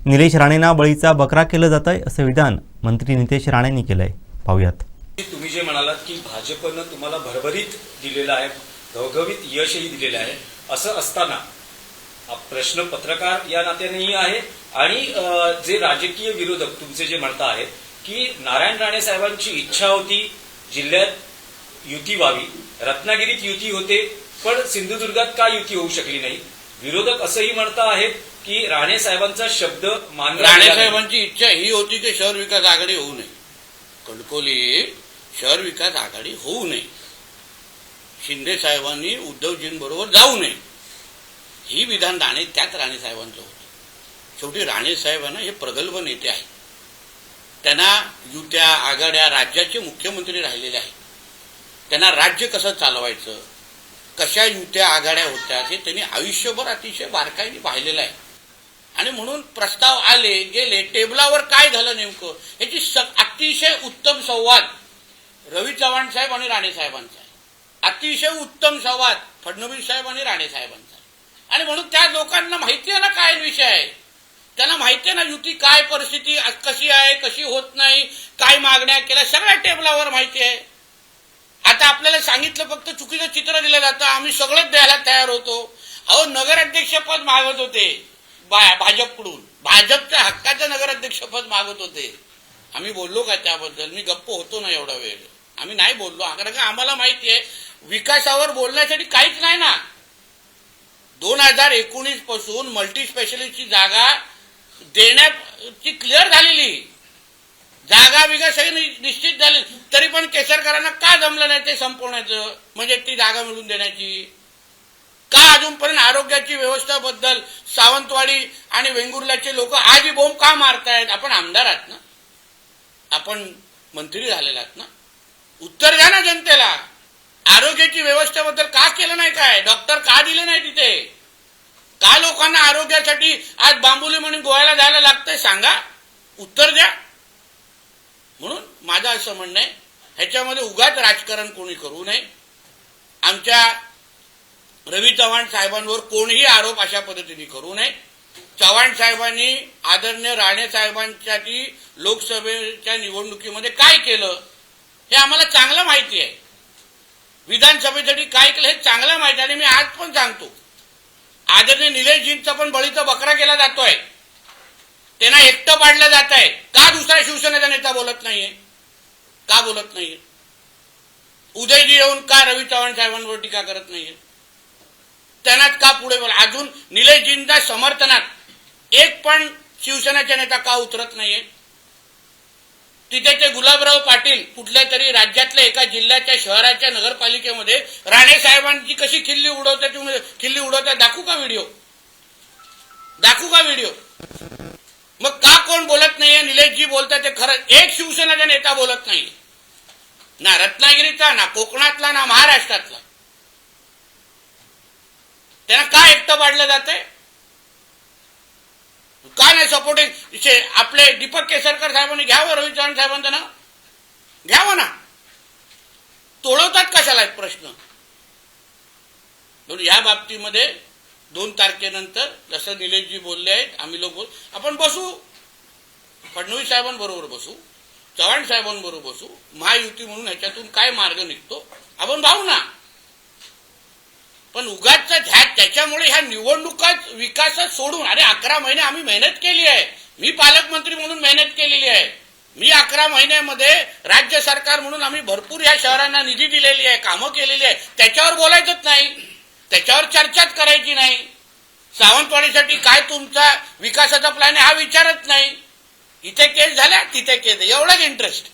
निलेश राणेंना बळीचा बकरा केलं जातंय असं विधान मंत्री नितेश राणेंनी केलंय. पाहूयात. तुम्ही जे म्हणालात की भाजपनं तुम्हाला भरभरीत दिलेलं आहे, घवघवीत यशही दिलेलं आहे, असं असताना प्रश्न पत्रकार या नात्यानेही आहे आणि जे राजकीय विरोधक तुमचे जे म्हणता आहेत की नारायण राणे साहेबांची इच्छा होती जिल्ह्यात युती व्हावी, रत्नागिरीत युती होते पण सिंधुदुर्गात का युती होऊ शकली नाही. विरोधक असंही म्हणता आहेत की राणे साहेबांचा शब्द मानला. राणे साहेबांची इच्छा ही होती की शहर विकास आघाडी होऊ नये, कणकवली शहर विकास आघाडी होऊ नये, शिंदे साहेबांनी उद्धवजींबरोबर जाऊ नये, ही विधान त्याच राणे साहेबांचं होतं. शेवटी राणे साहेबांना हे प्रगल्भ नेते आहेत, त्यांना युत्या आघाड्या राज्याचे मुख्यमंत्री राहिलेले आहेत, त्यांना राज्य कसं चालवायचं, कशा युत्या आघाड्या होत्या हे त्यांनी आयुष्यभर अतिशय बारकाईने पाहिलेलं आहे. आणि म्हणून प्रस्ताव आले गेले, टेबलावर काय झालं नेमकं याची अतिशय उत्तम संवाद रवी चव्हाण साहेब आणि राणे साहेबांचा आहे, अतिशय उत्तम संवाद फडणवीस साहेब आणि राणे साहेबांचा आहे. आणि म्हणून त्या लोकांना माहिती आहे ना काय विषय आहे, त्यांना माहिती आहे ना युती काय परिस्थिती कशी आहे, कशी होत नाही, काय मागण्या केल्या, सगळ्या टेबलावर माहिती आहे. आता आपल्याला सांगितलं फक्त चुकीचं चित्र दिलं जातं, आम्ही सगळंच द्यायला तयार होतो. अहो नगराध्यक्षपद मागत होते भाजपकडून, भाजपच्या हक्काचं नगराध्यक्षपद मागत होते. आम्ही बोललो का त्याबद्दल? मी गप्प होतो ना एवढा वेळ, आम्ही नाही बोललो. कारण का आम्हाला माहिती आहे विकासावर बोलण्यासाठी काहीच नाही ना. 2019 पासून मल्टी स्पेशालिस्टची जागा देण्याची क्लिअर झालेली, जागा विकास सगळी निश्चित झाली, तरी पण केसरकरांना का जमलं नाही ते संपवण्याचं, म्हणजे ती जागा मिळवून देण्याची? का अजूनपर्यंत आरोग्याची व्यवस्थेबद्दल सावंतवाडी आणि वेंगुर्ल्याचे लोक आजही बोंब का मारतायत? आपण आमदार आहात ना, आपण मंत्री झालेला आहात ना, उत्तर द्या ना जनतेला. आरोग्याची व्यवस्थेबद्दल का केलं नाही? काय डॉक्टर का दिले नाही तिथे? का लोकांना आरोग्यासाठी आज बांबुली म्हणून गोव्याला जायला लागतंय? सांगा, उत्तर द्या. म्हणून माझं असं म्हणणं आहे ह्याच्यामध्ये उगाच राजकारण कोणी करू नये. आमच्या रवी चव्हाण साहेबांवर कोणीही आरोप अशा पद्धतीने करू नये. चव्हाण साहेबांनी आदरणीय राणे साहेबांसाठी लोकसभेच्या निवडणुकीमध्ये काय केलं हे आम्हाला चांगलं माहिती आहे, विधानसभेसाठी काय केलं हे चांगलं माहिती आहे. आणि मी आज पण सांगतो, आदरणीय निलेशजींचा पण बळीचा बकरा केला जातोय, त्यांना एकटं पाडलं जात आहे. का दुसरा शिवसेनेचा नेता बोलत नाहीये? का बोलत नाहीये? उदयजी येऊन का रवी चव्हाण साहेबांवर टीका करत नाहीये? त्यांनाच का पुढे बोला? अजून निलेशजींच्या समर्थनात एक पण शिवसेनेचा नेता का उतरत नाहीये? तिथे ते गुलाबराव पाटील कुठल्या तरी राज्यातल्या एका जिल्ह्याच्या शहराच्या नगरपालिकेमध्ये राणे साहेबांची कशी खिल्ली उडवतात दाखवू का व्हिडिओ? दाखवू का व्हिडिओ? मग का कोण बोलत नाहीये? निलेशजी बोलतात ते खरं, एक शिवसेनेचा नेता बोलत नाही, ना रत्नागिरीचा, ना कोकणातला, ना महाराष्ट्रातला. त्यांना का एकटं पाडलं जातंय? का नाही सपोर्टिंग? आपले दीपक केसरकर साहेबांनी घ्यावं, रवी चव्हाण साहेबांचं नाव घ्यावं ना. तोडवतात कशाला प्रश्न? म्हणून या बाबतीमध्ये 2 तारखेनंतर जसं निलेशजी बोलले आहेत, आम्ही लोक आपण बसू, फडणवीस साहेबांबरोबर बसू, चव्हाण साहेबांबरोबर बसू, महायुती म्हणून ह्याच्यातून काय मार्ग निघतो आपण पाहू ना. पण उगाच त्याच्यामुळे ह्या निवडणुका विकासात सोडून, अरे 11 महिने आम्ही मेहनत केली आहे, मी पालकमंत्री म्हणून मेहनत केलेली आहे, मी 11 महिन्यामध्ये राज्य सरकार म्हणून आम्ही भरपूर या शहरांना निधी दिलेली आहे, कामं केलेली आहे, त्याच्यावर बोलायचंच नाही, त्याच्यावर चर्चाच करायची नाही. सावंतवाडीसाठी काय तुमचा विकासाचा प्लॅन आहे हा विचारत नाही. इथे केस झाल्या, तिथे केस, एवढाच इंटरेस्ट.